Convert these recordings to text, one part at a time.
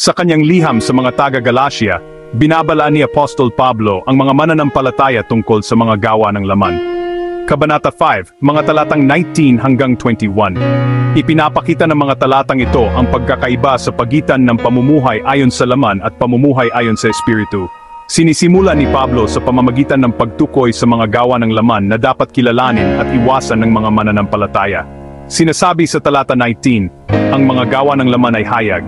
Sa kanyang liham sa mga taga-Galacia, binabala ni Apostol Pablo ang mga mananampalataya tungkol sa mga gawa ng laman. Kabanata 5, mga talatang 19 hanggang 21. Ipinapakita ng mga talatang ito ang pagkakaiba sa pagitan ng pamumuhay ayon sa laman at pamumuhay ayon sa Espiritu. Sinisimula ni Pablo sa pamamagitan ng pagtukoy sa mga gawa ng laman na dapat kilalanin at iwasan ng mga mananampalataya. Sinasabi sa talata 19, ang mga gawa ng laman ay hayag.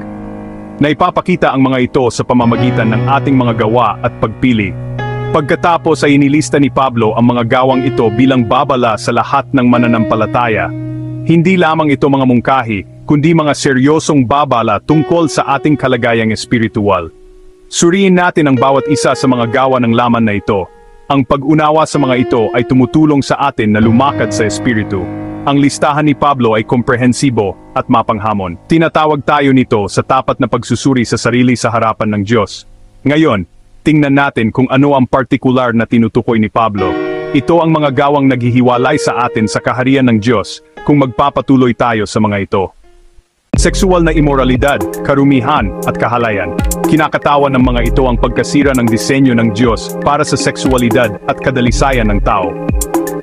Naipapakita ang mga ito sa pamamagitan ng ating mga gawa at pagpili. Pagkatapos ay inilista ni Pablo ang mga gawang ito bilang babala sa lahat ng mananampalataya. Hindi lamang ito mga mungkahi, kundi mga seryosong babala tungkol sa ating kalagayang espiritual. Suriin natin ang bawat isa sa mga gawa ng laman na ito. Ang pag-unawa sa mga ito ay tumutulong sa atin na lumakad sa espiritu. Ang listahan ni Pablo ay komprehensibo at mapanghamon. Tinatawag tayo nito sa tapat na pagsusuri sa sarili sa harapan ng Diyos. Ngayon, tingnan natin kung ano ang partikular na tinutukoy ni Pablo. Ito ang mga gawang naghihiwalay sa atin sa kaharian ng Diyos kung magpapatuloy tayo sa mga ito. Sexual na imoralidad, karumihan, at kahalayan. Kinakatawan ng mga ito ang pagkasira ng disenyo ng Diyos para sa sexualidad at kadalisayan ng tao.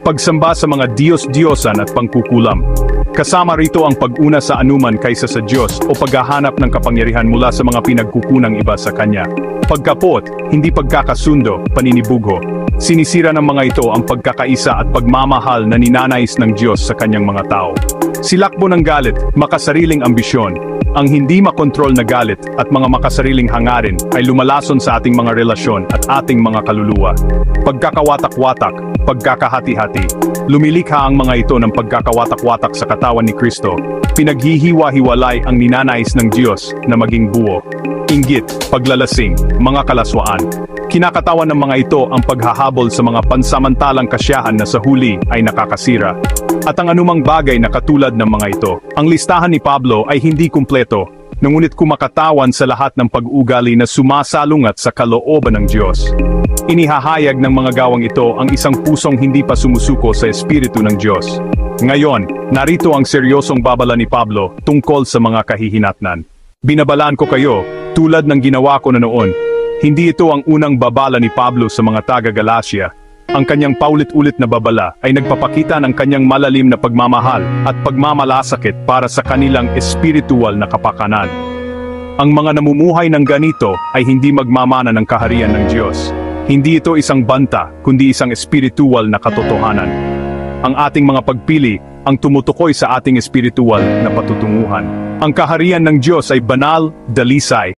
Pagsamba sa mga Diyos-Diyosan at pangkukulam. Kasama rito ang pag-una sa anuman kaysa sa Diyos o paghahanap ng kapangyarihan mula sa mga pinagkukunang iba sa Kanya. Pagkapot, hindi pagkakasundo, paninibugho. Sinisira ng mga ito ang pagkakaisa at pagmamahal na ninanais ng Diyos sa Kanyang mga tao. Silakbo ng galit, makasariling ambisyon. Ang hindi makontrol na galit at mga makasariling hangarin ay lumalason sa ating mga relasyon at ating mga kaluluwa. Pagkakawatak-watak, pagkakahati-hati. Lumilikha ang mga ito ng pagkakawatak-watak sa katawan ni Kristo. Pinaghihiwa-hiwalay ang ninanais ng Diyos na maging buo. Inggit, paglalasing, mga kalaswaan. Kinakatawan ng mga ito ang paghahabol sa mga pansamantalang kasyahan na sa huli ay nakakasira. At ang anumang bagay na katulad ng mga ito. Ang listahan ni Pablo ay hindi kumpleto, ngunit kumakatawan sa lahat ng pag-ugali na sumasalungat sa kalooban ng Diyos. Inihahayag ng mga gawang ito ang isang pusong hindi pa sumusuko sa Espiritu ng Diyos. Ngayon, narito ang seryosong babala ni Pablo tungkol sa mga kahihinatnan. Binabalaan ko kayo, tulad ng ginawa ko na noon. Hindi ito ang unang babala ni Pablo sa mga taga-Galacia. Ang kanyang paulit-ulit na babala ay nagpapakita ng kanyang malalim na pagmamahal at pagmamalasakit para sa kanilang espiritual na kapakanan. Ang mga namumuhay ng ganito ay hindi magmamana ng kaharian ng Diyos. Hindi ito isang banta, kundi isang espiritual na katotohanan. Ang ating mga pagpili ang tumutukoy sa ating espiritual na patutunguhan. Ang kaharian ng Diyos ay banal, dalisay,